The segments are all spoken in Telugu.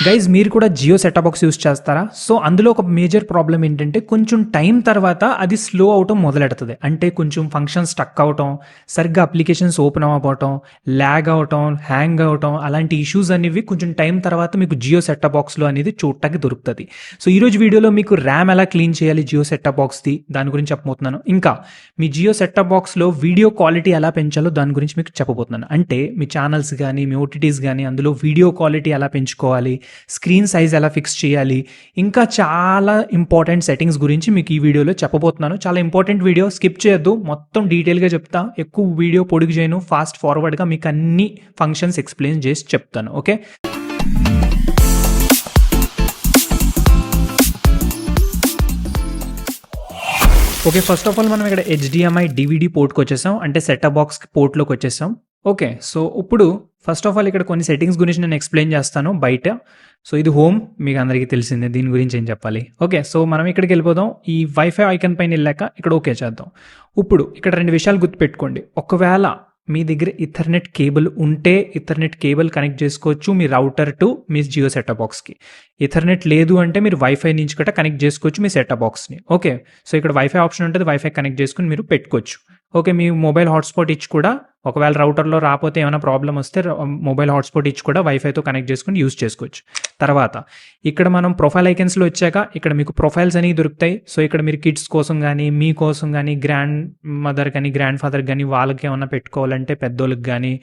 గైస్ మీరు కూడా జియో సెటప్ బాక్స్ యూస్ చేస్తారా? సో అందులో ఒక మేజర్ ప్రాబ్లం ఏంటంటే కొంచెం టైం తర్వాత అది స్లో అవటం మొదలెడుతుంది. అంటే కొంచెం ఫంక్షన్ స్టక్ అవటం, సరిగ్గా అప్లికేషన్స్ ఓపెన్ అవ్వకపోవటం, ల్యాగ్ అవటం, హ్యాంగ్ అవటం, అలాంటి ఇష్యూస్ అనేవి కొంచెం టైం తర్వాత మీకు జియో సెటప్ బాక్స్లో అనేది చూడటానికి దొరుకుతుంది. సో ఈరోజు వీడియోలో మీకు ర్యామ్ ఎలా క్లీన్ చేయాలి జియో సెటప్ బాక్స్ది దాని గురించి చెప్పబోతున్నాను. ఇంకా మీ జియో సెటప్ బాక్స్లో వీడియో క్వాలిటీ ఎలా పెంచాలో దాని గురించి మీకు చెప్పబోతున్నాను. అంటే మీ ఛానల్స్ కానీ మీ ఓటీటీస్ కానీ అందులో వీడియో క్వాలిటీ ఎలా పెంచుకోవాలి, స్క్రీన్ సైజ్ ఎలా ఫిక్స్ చేయాలి, ఇంకా చాలా ఇంపార్టెంట్ సెట్టింగ్స్ గురించి మీకు ఈ వీడియోలో చెప్పబోతున్నాను. చాలా ఇంపార్టెంట్ వీడియో, స్కిప్ చేయొద్దు, మొత్తం డీటెయిల్గా చెప్తా. ఎక్కువ వీడియో పొడుగు చేయను, ఫాస్ట్ ఫార్వర్డ్గా మీకు అన్ని ఫంక్షన్స్ ఎక్స్ప్లెయిన్ చేసి చెప్తాను. ఓకే, ఫస్ట్ ఆఫ్ ఆల్ మనం ఇక్కడ HDMI DVD పోర్ట్కి వచ్చేసాం, అంటే సెటప్ బాక్స్ పోర్ట్లోకి వచ్చేసాం. ఓకే, సో ఇప్పుడు ఫస్ట్ ఆఫ్ ఆల్ ఇక్కడ కొన్ని సెట్టింగ్స్ గురించి నేను ఎక్స్ప్లెయిన్ చేస్తాను బయట. సో ఇది హోమ్, మీకు అందరికీ తెలిసిందే, దీని గురించి ఏం చెప్పాలి. ఓకే, సో మనం ఇక్కడికి వెళ్ళిపోదాం. ఈ వైఫై ఐకాన్ పైన వెళ్ళాక ఇక్కడ ఓకే చేద్దాం. ఇప్పుడు ఇక్కడ రెండు విషయాలు గుర్తుపెట్టుకోండి. ఒకవేళ మీ దగ్గర ఇథర్నెట్ కేబుల్ ఉంటే ఇథర్నెట్ కేబుల్ కనెక్ట్ చేసుకోవచ్చు మీ రౌటర్ టు మీ జియో సెటప్ బాక్స్కి. ఇథర్నెట్ లేదు అంటే మీరు వైఫై నుంచి కూడా కనెక్ట్ చేసుకోవచ్చు మీ సెటప్ బాక్స్ని. ఓకే, సో ఇక్కడ వైఫై ఆప్షన్ ఉంటుంది, వైఫై కనెక్ట్ చేసుకుని మీరు పెట్టుకోవచ్చు. ఓకే, మీ మొబైల్ హాట్స్పాట్ ఇచ్చి కూడా, ఒకవేళ రౌటర్లో రాకపోతే ఏమైనా ప్రాబ్లం వస్తే మొబైల్ హాట్స్పాట్ ఇచ్చి కూడా వైఫైతో కనెక్ట్ చేసుకుని యూజ్ చేసుకోవచ్చు. తర్వాత ఇక్కడ మనం ప్రొఫైల్ ఐకన్స్లో వచ్చాక ఇక్కడ మీకు ప్రొఫైల్స్ అనేవి దొరుకుతాయి. సో ఇక్కడ మీరు కిడ్స్ కోసం కానీ, మీ కోసం కానీ, గ్రాండ్ మదర్ కానీ, గ్రాండ్ ఫాదర్ కానీ, వాళ్ళకి ఏమైనా పెట్టుకోవాలంటే పెద్దోళ్ళకి కానీ,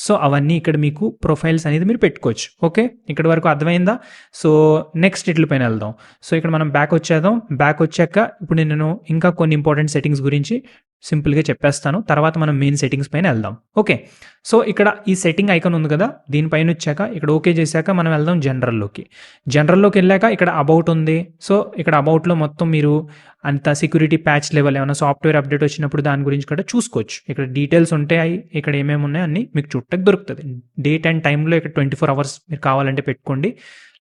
సో అవన్నీ ఇక్కడ మీకు ప్రొఫైల్స్ అనేది మీరు పెట్టుకోవచ్చు. ఓకే, ఇక్కడ వరకు అర్థమైందా? సో నెక్స్ట్ ఇట్ల పైన వెళ్దాం. సో ఇక్కడ మనం బ్యాక్ వచ్చేద్దాం. బ్యాక్ వచ్చాక ఇప్పుడు నేను ఇంకా కొన్ని ఇంపార్టెంట్ సెట్టింగ్స్ గురించి సింపుల్గా చెప్పేస్తాను, తర్వాత మనం మెయిన్ సెట్టింగ్స్ పైన వెళ్దాం. ఓకే, సో ఇక్కడ ఈ సెట్టింగ్ ఐకాన్ ఉంది కదా, దీనిపైన వచ్చాక ఇక్కడ ఓకే చేశాక మనం వెళ్దాం జనరల్లోకి. జనరల్లోకి వెళ్ళాక ఇక్కడ అబౌట్ ఉంది. సో ఇక్కడ అబౌట్లో మొత్తం మీరు అంత సెక్యూరిటీ ప్యాచ్ లెవెల్, ఏమైనా సాఫ్ట్వేర్ అప్డేట్ వచ్చినప్పుడు దాని గురించి కూడా చూసుకోవచ్చు. ఇక్కడ డీటెయిల్స్ ఉంటాయి, ఇక్కడ ఏమేమి ఉన్నాయో అన్నీ మీకు చూడటానికి దొరుకుతుంది. డేట్ అండ్ టైంలో ఇక్కడ 24 hours మీరు కావాలంటే పెట్టుకోండి,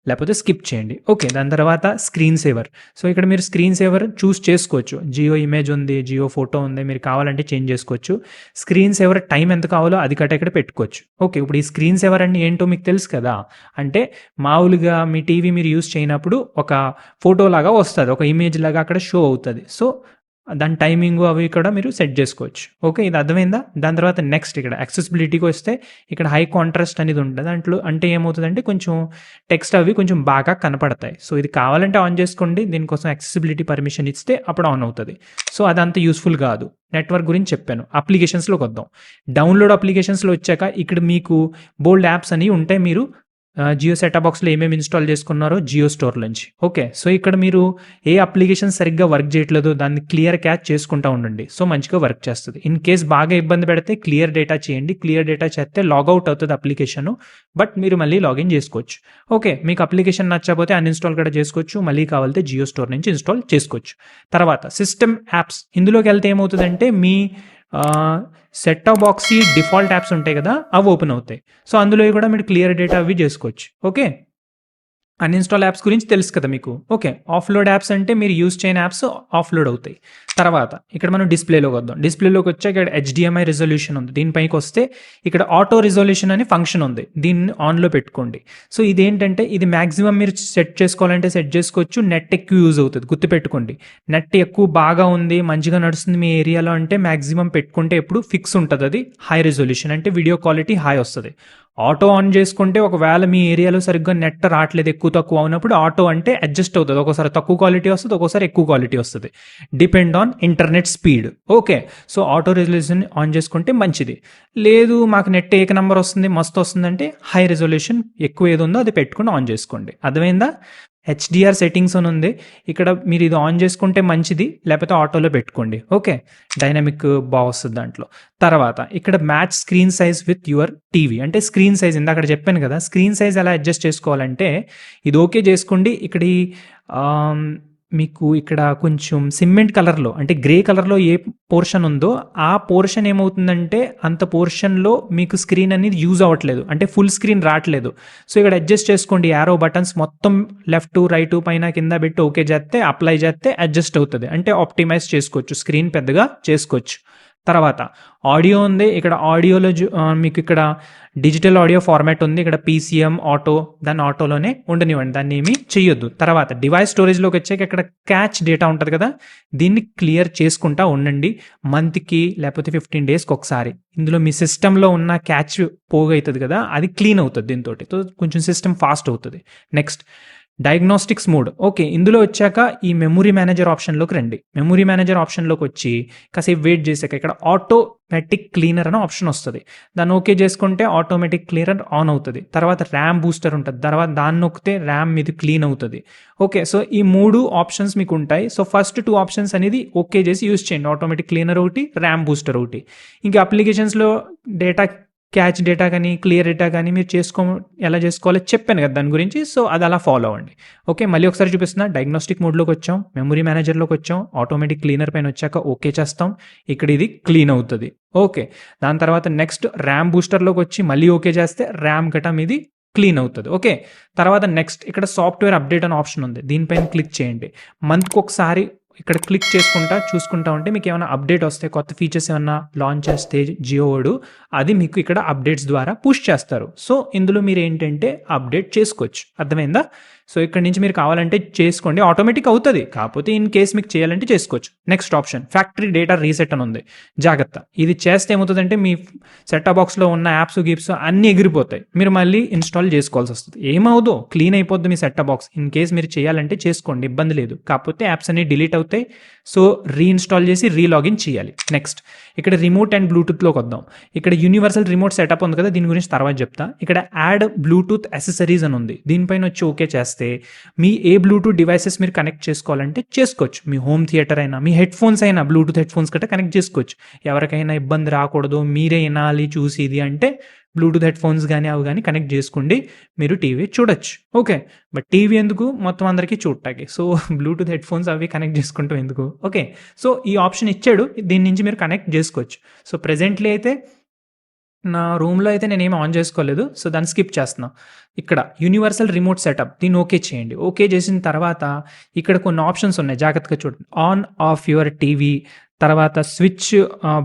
లేకపోతే స్కిప్ చేయండి. ఓకే, దాని తర్వాత స్క్రీన్ సేవర్. సో ఇక్కడ మీరు స్క్రీన్ సేవర్ చూస్ చేసుకోవచ్చు. జియో ఇమేజ్ ఉంది, జియో ఫోటో ఉంది, మీరు కావాలంటే చేంజ్ చేసుకోవచ్చు. స్క్రీన్ సేవర్ టైం ఎంత కావాలో అది కట్ట ఇక్కడ పెట్టుకోవచ్చు. ఓకే, ఇప్పుడు ఈ స్క్రీన్ సేవర్ అంటే ఏంటో మీకు తెలుసు కదా. అంటే మామూలుగా మీ టీవీ మీరు యూస్ చేయనప్పుడు ఒక ఫోటో లాగా వస్తుంది, ఒక ఇమేజ్ లాగా అక్కడ షో అవుతుంది. సో దాని టైమింగ్ అవి కూడా మీరు సెట్ చేసుకోవచ్చు. ఓకే, ఇది అర్థమైందా? దాని తర్వాత నెక్స్ట్ ఇక్కడ యాక్సెసిబిలిటీకి వస్తే ఇక్కడ హై కాంట్రాస్ట్ అనేది ఉంటుంది. దాంట్లో అంటే ఏమవుతుందంటే కొంచెం టెక్స్ట్ అవి కొంచెం బాగా కనపడతాయి. సో ఇది కావాలంటే ఆన్ చేసుకోండి, దీనికోసం యాక్సెసిబిలిటీ పర్మిషన్ ఇస్తే అప్పుడు ఆన్ అవుతుంది. సో అదంత యూస్ఫుల్ కాదు. నెట్వర్క్ గురించి చెప్పాను. అప్లికేషన్స్లోకి వద్దాం. డౌన్లోడ్ అప్లికేషన్స్లో వచ్చాక ఇక్కడ మీకు బోల్డ్ యాప్స్ అనేవి ఉంటాయి. మీరు జియో సెటప్ బాక్స్లో ఏమేమి ఇన్స్టాల్ చేసుకున్నారో జియో స్టోర్ నుంచి. ఓకే, సో ఇక్కడ మీరు ఏ అప్లికేషన్ సరిగ్గా వర్క్ చేయట్లేదో దాన్ని క్లియర్ క్యాచ్ చేసుకుంటూ ఉండండి. సో మంచిగా వర్క్ చేస్తుంది. ఇన్ కేస్ బాగా ఇబ్బంది పెడితే క్లియర్ డేటా చేయండి. క్లియర్ డేటా చేస్తే లాగౌట్ అవుతుంది అప్లికేషన్, బట్ మీరు మళ్ళీ లాగిన్ చేసుకోవచ్చు. ఓకే, మీకు అప్లికేషన్ నచ్చకపోతే అన్ఇన్స్టాల్ కూడా చేసుకోవచ్చు, మళ్ళీ కావాలంటే జియో స్టోర్ నుంచి ఇన్స్టాల్ చేసుకోవచ్చు. తర్వాత సిస్టమ్ యాప్స్, ఇందులోకి వెళ్తే ఏమవుతుందంటే మీ సెటప్ బాక్స్ డిఫాల్ట్ యాప్స్ ఉంటాయి కదా, అవి ఓపెన్ అవుతాయి. సో అందులో కూడా మీరు క్లియర్ డేటా అవి చేసుకోవచ్చు. ఓకే, అన్ఇన్స్టాల్ యాప్స్ గురించి తెలుసు కదా మీకు. ఓకే, ఆఫ్లోడ్ యాప్స్ అంటే మీరు యూజ్ చేయని యాప్స్ ఆఫ్లోడ్ అవుతాయి. తర్వాత ఇక్కడ మనం డిస్ప్లేలోకి వద్దాం. డిస్ప్లేలోకి వచ్చాక ఇక్కడ HDMI రిజల్యూషన్ ఉంది. దీనిపైకి వస్తే ఇక్కడ ఆటో రిజల్యూషన్ అని ఫంక్షన్ ఉంది, దీన్ని ఆన్లో పెట్టుకోండి. సో ఇదేంటంటే ఇది మ్యాక్సిమం మీరు సెట్ చేసుకోవాలంటే సెట్ చేసుకోవచ్చు. నెట్ ఎక్కువ యూజ్ అవుతుంది, గుర్తుపెట్టుకోండి. నెట్ ఎక్కువ బాగా ఉంది, మంచిగా నడుస్తుంది మీ ఏరియాలో అంటే మ్యాక్సిమం పెట్టుకుంటే ఎప్పుడు ఫిక్స్ ఉంటుంది. అది హై రిజల్యూషన్ అంటే వీడియో క్వాలిటీ హై వస్తుంది. ఆటో ఆన్ చేసుకుంటే ఒకవేళ మీ ఏరియాలో సరిగ్గా నెట్ రావట్లేదు, ఎక్కువ తక్కువ అవునప్పుడు ఆటో అంటే అడ్జస్ట్ అవుతుంది. ఒక్కోసారి తక్కువ క్వాలిటీ వస్తుంది, ఒక్కోసారి ఎక్కువ క్వాలిటీ వస్తుంది, depend on internet speed. Okay, so auto resolution on చేసుకుంటే మంచిది. లేదు మాకు నెట్ ఏక నెంబర్ వస్తుంది, మస్తు వస్తుందంటే హై రిజల్యూషన్ ఎక్కువ ఏది ఉందో అది పెట్టుకుని ఆన్ చేసుకోండి. అర్థమైందా? HDR సెట్టింగ్స్ అని ఉంది, ఇక్కడ మీరు ఇది ఆన్ చేసుకుంటే మంచిది, లేకపోతే ఆటోలో పెట్టుకోండి. ఓకే, డైనమిక్ బాగా వస్తుంది దాంట్లో. తర్వాత ఇక్కడ match screen size with your TV, అంటే స్క్రీన్ సైజ్ ఇందాక చెప్పాను కదా, స్క్రీన్ సైజ్ ఎలా అడ్జస్ట్ చేసుకోవాలంటే ఇది ఓకే చేసుకోండి. ఇక్కడ మీకు ఇక్కడ కొంచెం సిమెంట్ కలర్లో అంటే గ్రే కలర్లో ఏ పోర్షన్ ఉందో ఆ పోర్షన్ ఏమవుతుందంటే అంత పోర్షన్లో మీకు స్క్రీన్ అనేది యూజ్ అవ్వట్లేదు, అంటే ఫుల్ స్క్రీన్ రావట్లేదు. సో ఇక్కడ అడ్జస్ట్ చేసుకోండి. యారో బటన్స్ మొత్తం లెఫ్ట్ రైట్ పైన కింద పెట్టి ఓకే చేస్తే అప్లై చేస్తే అడ్జస్ట్ అవుతుంది, అంటే ఆప్టిమైజ్ చేసుకోవచ్చు, స్క్రీన్ పెద్దగా చేసుకోవచ్చు. తర్వాత ఆడియో ఉంది, ఇక్కడ ఆడియోలో మీకు ఇక్కడ డిజిటల్ ఆడియో ఫార్మాట్ ఉంది, ఇక్కడ పీసీఎం ఆటో, దాన్ని ఆటోలోనే ఉండనివ్వండి, దాన్ని ఏమీ చెయ్యొద్దు. తర్వాత డివైస్ స్టోరేజ్లోకి వచ్చాక ఇక్కడ క్యాచ్ డేటా ఉంటుంది కదా, దీన్ని క్లియర్ చేసుకుంటా ఉండండి మంత్కి లేకపోతే 15 డేస్కి ఒకసారి. ఇందులో మీ సిస్టంలో ఉన్న క్యాచ్ పోగవుతుంది కదా, అది క్లీన్ అవుతుంది దీంతో, కొంచెం సిస్టమ్ ఫాస్ట్ అవుతుంది. Next diagnostics mode. ఓకే, ఇందులో వచ్చాక ఈ మెమరీ మేనేజర్ ఆప్షన్లోకి రండి. మెమరీ మేనేజర్ ఆప్షన్లోకి వచ్చి కాసేపు వెయిట్ చేశాక ఇక్కడ ఆటోమేటిక్ క్లీనర్ అనే ఆప్షన్ వస్తుంది. దాన్ని ఓకే చేసుకుంటే ఆటోమేటిక్ క్లీనర్ ఆన్ అవుతుంది. తర్వాత ర్యామ్ బూస్టర్ ఉంటుంది, తర్వాత దాన్ని నొక్కితే ర్యామ్ మీద క్లీన్ అవుతుంది. ఓకే, సో ఈ 3 ఆప్షన్స్ మీకు ఉంటాయి. సో ఫస్ట్ 2 ఆప్షన్స్ అనేది ఓకే చేసి యూజ్ చేయండి, ఆటోమేటిక్ క్లీనర్ ఒకటి, ర్యామ్ బూస్టర్ ఒకటి. ఇంకా అప్లికేషన్స్లో డేటా క్యాచ్ డేటా కానీ క్లియర్ డేటా కానీ మీరు ఎలా చేసుకోవాలో చెప్పాను కదా దాని గురించి. సో అది అలా ఫాలో అవ్వండి. ఓకే, మళ్ళీ ఒకసారి చూపిస్తున్నా. డయాగ్నోస్టిక్ మోడ్లోకి వచ్చాం, మెమరీ మేనేజర్లోకి వచ్చాం, ఆటోమేటిక్ క్లీనర్ పైన వచ్చాక ఓకే చేస్తాం, ఇక్కడ ఇది క్లీన్ అవుతుంది. ఓకే, దాని తర్వాత నెక్స్ట్ ర్యామ్ బూస్టర్లోకి వచ్చి మళ్ళీ ఓకే చేస్తే ర్యామ్ గటా మీది క్లీన్ అవుతుంది. ఓకే, తర్వాత నెక్స్ట్ ఇక్కడ సాఫ్ట్వేర్ అప్డేట్ అనే ఆప్షన్ ఉంది, దీనిపైన క్లిక్ చేయండి. మంత్కి ఒకసారి ఇక్కడ క్లిక్ చూసుకుంటా ఉంటే మీకు ఏమైనా అప్డేట్ వస్తే, కొత్త ఫీచర్స్ ఏమైనా లాంచ్ చేస్తే జియో వాడు, అది మీకు ఇక్కడ అప్డేట్స్ ద్వారా పుష్ చేస్తారు. సో ఇందులో మీరు ఏంటంటే అప్డేట్ చేసుకోవచ్చు, అర్థమైందా? సో ఇక్కడ నుంచి మీరు కావాలంటే చేసుకోండి, ఆటోమేటిక్ అవుతుంది, కాకపోతే ఇన్ కేస్ మీకు చేయాలంటే చేసుకోవచ్చు. Next option factory data reset అని ఉంది, జాగ్రత్త. ఇది చేస్తే ఏమవుతుందంటే మీ సెట్ బాక్స్లో ఉన్న యాప్స్ గిప్స్ అన్నీ ఎగిరిపోతాయి, మీరు మళ్ళీ ఇన్స్టాల్ చేసుకోవాల్సి వస్తుంది. ఏమవుదో క్లీన్ అయిపోద్ది మీ సెట్ బాక్స్. ఇన్ కేస్ మీరు చేయాలంటే చేసుకోండి, ఇబ్బంది లేదు, కాకపోతే యాప్స్ అన్ని డిలీట్ అవుతాయి. సో రీఇన్స్టాల్ చేసి రీలాగిన్ చేయాలి. నెక్స్ట్ ఇక్కడ రిమోట్ అండ్ బ్లూటూత్లోకి వద్దాం. ఇక్కడ యూనివర్సల్ రిమోట్ సెటప్ ఉంది కదా, దీని గురించి తర్వాత చెప్తా. ఇక్కడ యాడ్ బ్లూటూత్ యాక్సెసరీస్ అని ఉంది, దీనిపైన వచ్చి ఓకే చేస్తే మీ ఏ బ్లూటూత్ డివైసెస్ మీరు కనెక్ట్ చేసుకోవాలంటే చేసుకోవచ్చు. మీ హోమ్ థియేటర్ అయినా, మీ హెడ్ ఫోన్స్ అయినా, బ్లూటూత్ హెడ్ ఫోన్స్ గట్రా కనెక్ట్ చేసుకోవచ్చు. ఎవరికైనా ఇబ్బంది రాకూడదు, మీరే వినాలి చూసి ఇది అంటే బ్లూటూత్ హెడ్ ఫోన్స్ కానీ అవి కానీ కనెక్ట్ చేసుకోండి, మీరు టీవీ చూడొచ్చు. ఓకే, బట్ టీవీ ఎందుకు, మొత్తం అందరికీ చూడటానికి. సో బ్లూటూత్ హెడ్ ఫోన్స్ అవి కనెక్ట్ చేసుకుంటాం ఎందుకు? ఓకే, సో ఈ ఆప్షన్ ఇచ్చాడు, దీని నుంచి మీరు కనెక్ట్ చేసుకోవచ్చు. సో ప్రెజెంట్లీ అయితే నా రూమ్లో అయితే నేనేం ఆన్ చేసుకోలేదు, సో దాన్ని స్కిప్ చేస్తున్నా. ఇక్కడ యూనివర్సల్ రిమోట్ సెటప్, దీన్ని ఓకే చేయండి. ఓకే చేసిన తర్వాత ఇక్కడ కొన్ని ఆప్షన్స్ ఉన్నాయి, జాగ్రత్తగా చూడండి. ఆన్ ఆఫ్ యువర్ టీవీ, తర్వాత స్విచ్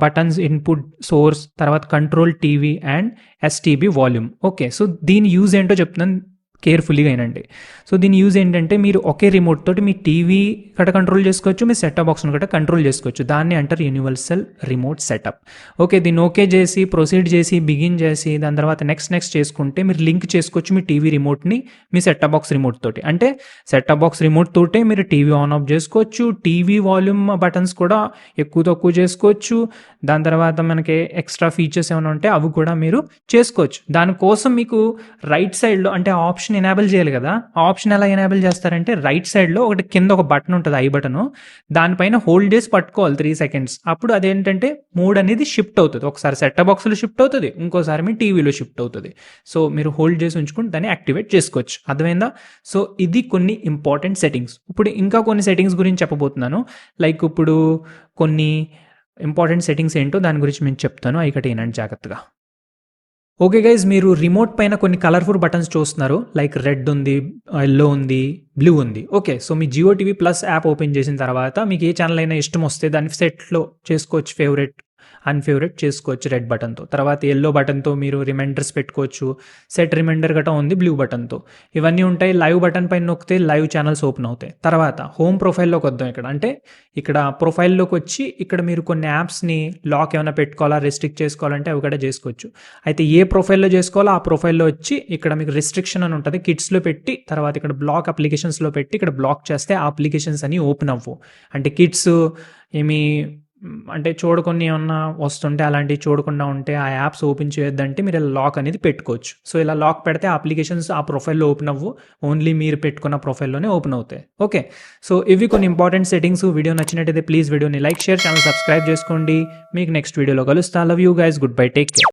బటన్స్ ఇన్పుట్ సోర్స్, తర్వాత control TV and STB volume. Okay, so దీని యూజ్ ఏంటో చెప్తున్నాను, కేర్ఫుల్లీగా అయినండి. సో దీని యూజ్ ఏంటంటే మీరు ఒకే రిమోట్ తోటి మీ టీవీ గట్రా కంట్రోల్ చేసుకోవచ్చు, మీ సెటప్ బాక్స్ని గట్రా కంట్రోల్ చేసుకోవచ్చు. దాన్ని అంటారు యూనివర్సల్ రిమోట్ సెటప్. ఓకే, దీన్ని ఓకే చేసి ప్రొసీడ్ చేసి బిగిన్ చేసి దాని తర్వాత నెక్స్ట్ చేసుకుంటే మీరు లింక్ చేసుకోవచ్చు మీ టీవీ రిమోట్ని మీ సెటప్ బాక్స్ రిమోట్ తోటి. అంటే సెటప్ బాక్స్ రిమోట్ తోటే మీరు టీవీ ఆన్ ఆఫ్ చేసుకోవచ్చు, టీవీ వాల్యూమ్ బటన్స్ కూడా ఎక్కువ తక్కువ చేసుకోవచ్చు. దాని తర్వాత మనకి ఎక్స్ట్రా ఫీచర్స్ ఏమైనా ఉంటే అవి కూడా మీరు చేసుకోవచ్చు. దానికోసం మీకు రైట్ సైడ్లో అంటే ఆప్షన్ ఎనేబుల్ చేయాలి కదా, ఆ ఆప్షన్ ఎలా ఎనేబుల్ చేస్తారంటే రైట్ సైడ్లో ఒకటి కింద ఒక బటన్ ఉంటుంది, ఐ బటన్, దానిపైన హోల్డ్ చేసి పట్టుకోవాలి 3 seconds. అప్పుడు అదేంటంటే మోడ్ అనేది షిఫ్ట్ అవుతుంది, ఒకసారి సెటప్ బాక్స్లో షిఫ్ట్ అవుతుంది, ఇంకోసారి మీ టీవీలో షిఫ్ట్ అవుతుంది. సో మీరు హోల్డ్ చేసి ఉంచుకుని దాన్ని యాక్టివేట్ చేసుకోవచ్చు, అర్థమైందా? సో ఇది కొన్ని ఇంపార్టెంట్ సెట్టింగ్స్. ఇప్పుడు ఇంకా కొన్ని సెట్టింగ్స్ గురించి చెప్పబోతున్నాను. లైక్ ఇప్పుడు కొన్ని ఇంపార్టెంట్ సెట్టింగ్స్ ఏంటో దాని గురించి నేను చెప్తాను, ఒకటి ఏనండి జాగ్రత్తగా. ఓకే గైజ్, మీరు రిమోట్ పైన కొన్ని కలర్ఫుల్ బటన్స్ చూస్తున్నారు, లైక్ రెడ్ ఉంది, ఎల్లో ఉంది, బ్లూ ఉంది. ఓకే, సో మీ Jio TV plus app open చేసిన తర్వాత మీకు ఏ ఛానల్ అయినా ఇష్టం వస్తే దాన్ని సెట్లో చేసుకోవచ్చు, ఫేవరెట్ అన్ఫేవరెట్ చేసుకోవచ్చు రెడ్ బటన్తో. తర్వాత ఎల్లో బటన్తో మీరు రిమైండర్స్ పెట్టుకోవచ్చు, సెట్ రిమైండర్ గట్రా ఉంది బ్లూ బటన్తో, ఇవన్నీ ఉంటాయి. లైవ్ బటన్ పైన నొక్కితే లైవ్ ఛానల్స్ ఓపెన్ అవుతాయి. తర్వాత హోమ్ ప్రొఫైల్లోకి వద్దాం. ఇక్కడ ప్రొఫైల్లోకి వచ్చి ఇక్కడ మీరు కొన్ని యాప్స్ని లాక్ ఏమైనా పెట్టుకోవాలా, రెస్ట్రిక్ట్ చేసుకోవాలంటే అవి కూడా చేసుకోవచ్చు. అయితే ఏ ప్రొఫైల్లో చేసుకోవాలో ఆ ప్రొఫైల్లో వచ్చి ఇక్కడ మీకు రిస్ట్రిక్షన్ అని ఉంటుంది, కిడ్స్లో పెట్టి తర్వాత ఇక్కడ బ్లాక్ అప్లికేషన్స్లో పెట్టి ఇక్కడ బ్లాక్ చేస్తే ఆ అప్లికేషన్స్ అని ఓపెన్ అవ్వవు. అంటే కిడ్స్ ఏమి అంటే చూడకుండా ఏమన్నా వస్తుంటే అలాంటివి చూడకుండా ఉంటే ఆ యాప్స్ ఓపెన్ చేయొద్దంటే మీరు ఇలా లాక్ అనేది పెట్టుకోవచ్చు. సో ఇలా లాక్ పెడితే ఆ అప్లికేషన్స్ ఆ ప్రొఫైల్లో ఓపెన్ అవ్వు, ఓన్లీ మీరు పెట్టుకున్న ప్రొఫైల్లోనే ఓపెన్ అవుతాయి. ఓకే, సో ఇవి కొన్ని ఇంపార్టెంట్ సెట్టింగ్స్. వీడియో నచ్చినట్టయితే ప్లీజ్ వీడియోని లైక్, షేర్, ఛానల్ సబ్స్క్రైబ్ చేసుకోండి. మీకు నెక్స్ట్ వీడియోలో కలుస్తా. Love you guys, good bye, take care.